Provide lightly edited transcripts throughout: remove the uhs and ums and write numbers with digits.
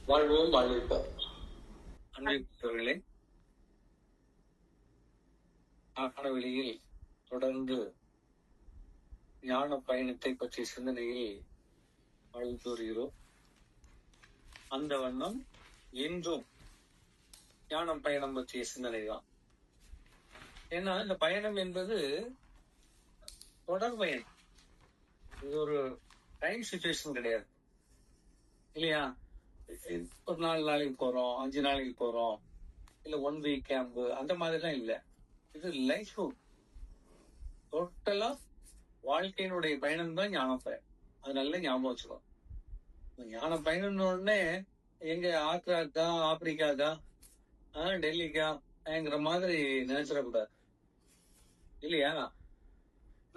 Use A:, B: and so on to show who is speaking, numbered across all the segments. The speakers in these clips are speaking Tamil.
A: வாழ்வோம் வாழ்விப்போம். அன்பிற்குரியவர்களே, வெளியில் தொடர்ந்து ஞான பயணத்தை பற்றிய சிந்தனையில் வாழ்ந்து வருகிறோம். அந்த வண்ணம் இன்றும் ஞானம் பயணம் பற்றிய சிந்தனை தான். ஏன்னா இந்த பயணம் என்பது தொடர் பயணம். இது ஒரு டைம் சிச்சுவேஷன் கிடையாது இல்லையா? ஒரு 4 நாளைக்கு போறோம், 5 நாளைக்கு போறோம், இல்ல 1 வீக் கேம்ப், அந்த மாதிரிலாம் இல்ல. இது லைஃப் டோட்டலா வாழ்க்கையினுடைய பயணம் தான் ஞான பயணம். அது நல்ல ஞாபகம் வச்சுக்கோ. ஞான பயணம்னு உடனே எங்க ஆக்ராக்கா, ஆப்பிரிக்காக்கா, டெல்லிக்காங்கிற மாதிரி நினைச்சிடக்கூடாது இல்லையா?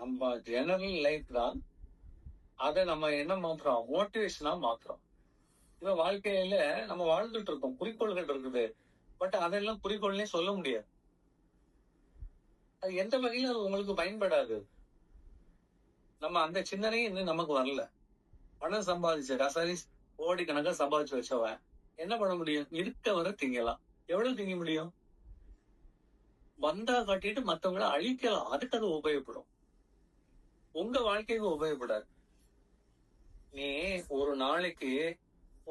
A: நம்ம ஜெனரல் லைஃப் தான். அதை நம்ம என்ன மாத்துறோம்? மோட்டிவேஷனா மாத்துறோம். இப்ப வாழ்க்கையில நம்ம வாழ்ந்துட்டு இருக்கோம், குறிக்கோள்கள் இருக்குது. பட் அதெல்லாம் குறிக்கோள்னே சொல்ல முடியாது. அது எந்த வகையில அது உங்களுக்கு பயன்படாது. நம்ம அந்த சிந்தனையும் இன்னும் நமக்கு வரல. பணம் சம்பாதிச்ச கசாரி கோடிக்கணக்கா சம்பாதிச்சு வச்சவன் என்ன பண்ண முடியும்? இருக்க வர திங்கலாம். எவ்வளவு திங்க முடியும்? வந்தா காட்டிட்டு மத்தவங்களை அழிக்கலாம். அதுக்கு அது உபயோகப்படும். உங்க வாழ்க்கைக்கு உபயோகப்படாது. நீ ஒரு நாளைக்கு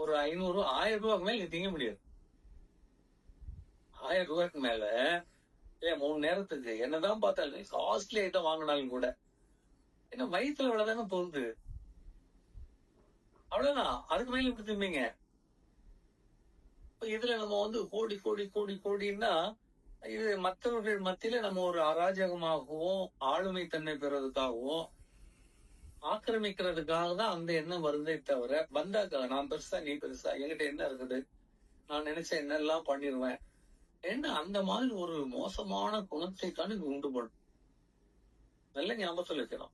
A: ஒரு 500 1000 ரூபாய்க்கு மேல நீ திங்க முடியாது. 1000 ரூபாய்க்கு மேல 3 நேரத்துக்கு என்னதான் பார்த்தாலும் காஸ்ட்லி ஐட்டம் வாங்கினாலும் கூட என்ன வயிற்றுல இவ்வளவுதானே போகுது. அவ்வளவுதான். அதுக்கு மேல இப்படி திம்பீங்க. இதுல நம்ம கோடி கோடி கோடி கோடின்னா இது மற்றவர்கள் மத்தியில நம்ம ஒரு அராஜகமாகவும் ஆளுமை தன்மை பெறுவதற்காகவும் ஆக்கிரமிக்கிறதுக்காக தான் அந்த எண்ணம் வருதே தவிர, வந்தாக்கா நான் பெருசா நீ பெருசா, என்கிட்ட என்ன இருக்குது, நான் நினைச்ச என்னெல்லாம் பண்ணிடுவேன் என்ன, அந்த மாதிரி ஒரு மோசமான குணத்தை தான் இது உண்டு பண்ணும். நல்ல ஞாபகத்தில் வைக்கணும்.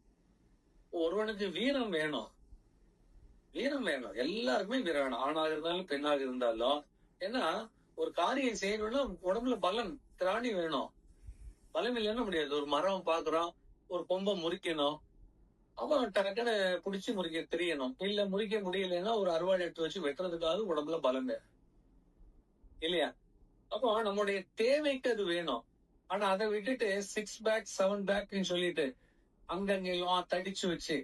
A: ஒருவனுக்கு வீரம் வேணும். வீரம் வேணும். எல்லாருக்குமே வீரம் வேணும். ஆணாக இருந்தாலும் பெண்ணாக இருந்தாலும். ஏன்னா ஒரு காரியம் செய்யணும்னா உடம்புல பலம் திராணி வேணும். பலம் இல்லைன்னா முடியாது. ஒரு மரம் பாக்குறோம், ஒரு கொம்பை முறிக்கணும், அவன் டக்குன்னு புடிச்சு முறிக்க தெரியணும். இல்ல முறிக்க முடியலன்னா ஒரு அறுவாள் எடுத்து வச்சு வெட்டுறதுக்காக உடம்புல பலம் வேணும் இல்லையா? அப்போ நம்முடைய தேவைக்கு அது வேணும். ஆனா அதை விட்டுட்டு 6 பேக் 7 பேக்ன்னு சொல்லிட்டு அங்கெல்லாம் தடிச்சு வச்சு,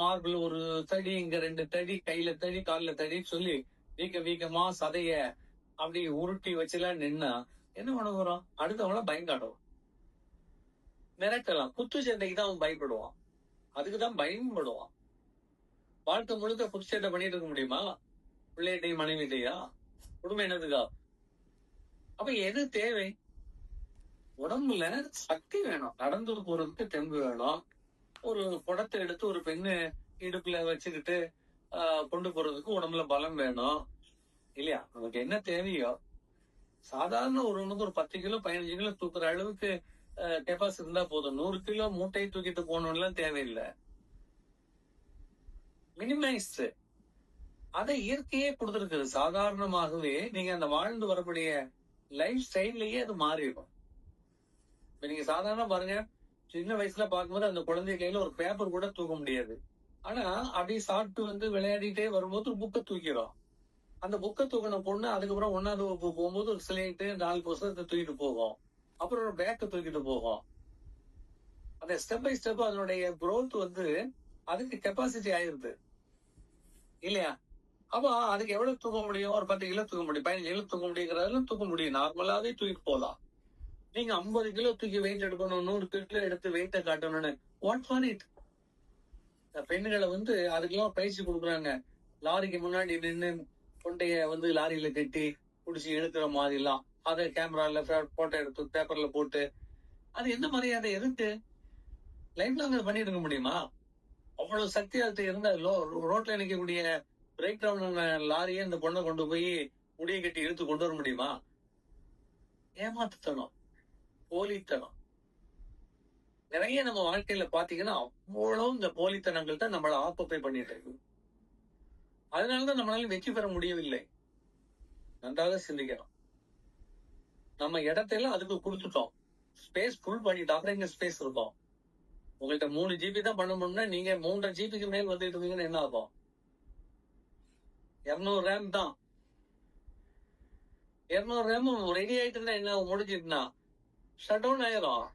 A: மார்பிள் ஒரு தடி, இங்க 2 தடி, கையில தடி, காலில் தடி சொல்லி வீக்கமா சதைய அப்படி உருட்டி வச்சுலாம் நின்னா என்ன பண்ண போறோம்? அடுத்தவங்கள பயங்காடுவோம், மிரட்டலாம். குத்து சண்டைக்கு தான் அவன் பயப்படுவான். அதுக்குதான் பயன்படுவான். வாழ்க்கை முழுக்க குத்து பண்ணிட்டு இருக்க முடியுமா? பிள்ளைகிட்டையும் மனைவிட்டையா? குடும்பம் என்னதுக்கா? அப்ப எது தேவை? உடம்புல சக்தி வேணும். நடந்து போறதுக்கு தெம்பு வேணும். ஒரு குடத்தை எடுத்து ஒரு பெண்ணு இடுப்புல வச்சுக்கிட்டு கொண்டு போறதுக்கு உடம்புல பலம் வேணும் இல்லையா? நமக்கு என்ன தேவையோ சாதாரண ஒருவனுக்கு ஒரு 10 கிலோ 15 கிலோ தூக்குற அளவுக்கு கெப்பாசிட்டி இருந்தா போதும். 100 கிலோ மூட்டையை தூக்கிட்டு போகணும்லாம் தேவையில்லை. மினிமைஸ். அதை இயற்கையே கொடுத்துருக்குது. சாதாரணமாகவே நீங்க அந்த வாழ்ந்து வரக்கூடிய லைஃப் ஸ்டைல்லயே அது மாறிடும். இப்ப நீங்க சாதாரண பாருங்க, சின்ன வயசுல பார்க்கும்போது அந்த குழந்தை கையில ஒரு பேப்பர் கூட தூக்க முடியாது. ஆனா அப்படியே சாப்பிட்டு விளையாடிட்டே வரும்போது ஒரு புக்கை தூக்கிறோம். அந்த புக்கை தூக்கின பொண்ணு அதுக்கப்புறம் 1ஆவது வகுப்பு போகும்போது ஒரு ஸ்லேட்டு 4 புத்தகத்தை தூக்கிட்டு போகும். அப்புறம் ஒரு பேக்கை தூக்கிட்டு போகும். அந்த ஸ்டெப் பை ஸ்டெப் அதனுடைய குரோத் அதுக்கு கெப்பாசிட்டி ஆயிருது இல்லையா? அப்ப அதுக்கு எவ்வளவு தூக்க முடியும்? ஒரு 10 கிலோ தூக்க முடியும், 15 கிலோ தூக்க முடியுங்கிறதுல தூக்க முடியும். நார்மலாவே தூக்கிட்டு போகலாம். நீங்க 50 கிலோ தூக்கி வெயிட் எடுக்கணும், 100 கிலோ எடுத்து வெயிட்ட காட்டணும்னு வாட் ஃபார் இட்? பெண்களை அதுக்கெல்லாம் பயிற்சி கொடுக்குறாங்க. லாரிக்கு முன்னாடி நின்று கொண்டைய லாரியில கட்டி புடிச்சு இழுக்கிற மாதிரி எல்லாம் அதை கேமரால போட்டோ எடுத்து பேப்பர்ல போட்டு அது எந்த மரியாதை எதுக்கு? லைஃப்ல அதை பண்ணிட்டு இருக்க முடியுமா? அவ்வளவு சக்தி அது இருந்தா ரோட்ல நிற்கக்கூடிய பிரேக் டவுன் லாரியை இந்த பொண்ணை கொண்டு போய் முடிய கட்டி இழுத்து கொண்டு வர முடியுமா? ஏமாத்துத்தனம், போலித்தனம் நிறைய நம்ம வாழ்க்கையில பாத்தீங்கன்னா அவ்வளவு இந்த போலித்தனங்கள் தான் நம்மள ஆக்குப்பை பண்ணிட்டு இருக்கு. அதனாலதான் நம்மளால வெற்றி பெற முடியவில்லை. நன்றாக சிந்திக்கிறோம். நம்ம இடத்தையெல்லாம் அதுக்கு கொடுத்துட்டோம். ஸ்பேஸ் ஃபுல் பண்ணிட்டோம். அப்புறம் எங்க ஸ்பேஸ் இருக்கும்? உங்கள்கிட்ட 3 ஜிபி தான் பண்ண முடியும்னா நீங்க 3.5 ஜிபிக்கு மேல் வந்துட்டு இருந்தீங்கன்னு என்ன ஆகும்? 200 ரேம் தான். 200 ரெடி ஆயிட்டுன்னா என்ன முடிஞ்சிட்டுனா ஷட் டவுன் ஆயிரும்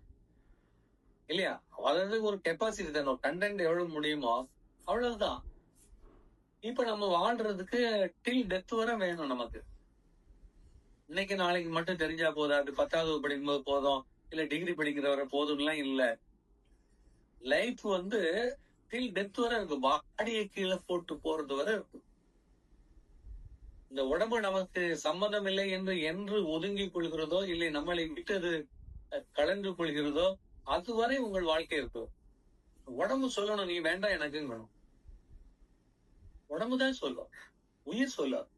A: இல்லையா? அதாவது ஒரு கெப்பாசிட்டி தானே, கண்டென்ட் எவ்வளவு முடியுமோ அவ்வளவுதான். இப்ப நம்ம வாழ்றதுக்கு டில் டெத் வரை வேணும் நமக்கு. இன்னைக்கு நாளைக்கு மட்டும் தெரிஞ்சா போதாது, 10வது படிக்கும்போது போதும், இல்ல டிகிரி படிக்கிறவரை போதும்லாம் இல்ல. லைஃப் வந்து டில் டெத் வரை இருக்கு. பாடியை கீழே போட்டு போறது வரை இருக்கு. இந்த உடம்பு நமக்கு சம்மதம் இல்லை என்று ஒதுங்கிக் கொள்கிறதோ, இல்லை நம்மளை விட்டது கலந்து கொள்கிறதோ, அதுவரை உங்கள் வாழ்க்கை இருக்கு. உடம்பு சொல்லணும் நீ வேண்டாம் எனக்குங்கணும். உடம்புதான் சொல்லும், உயிர் சொல்லாது.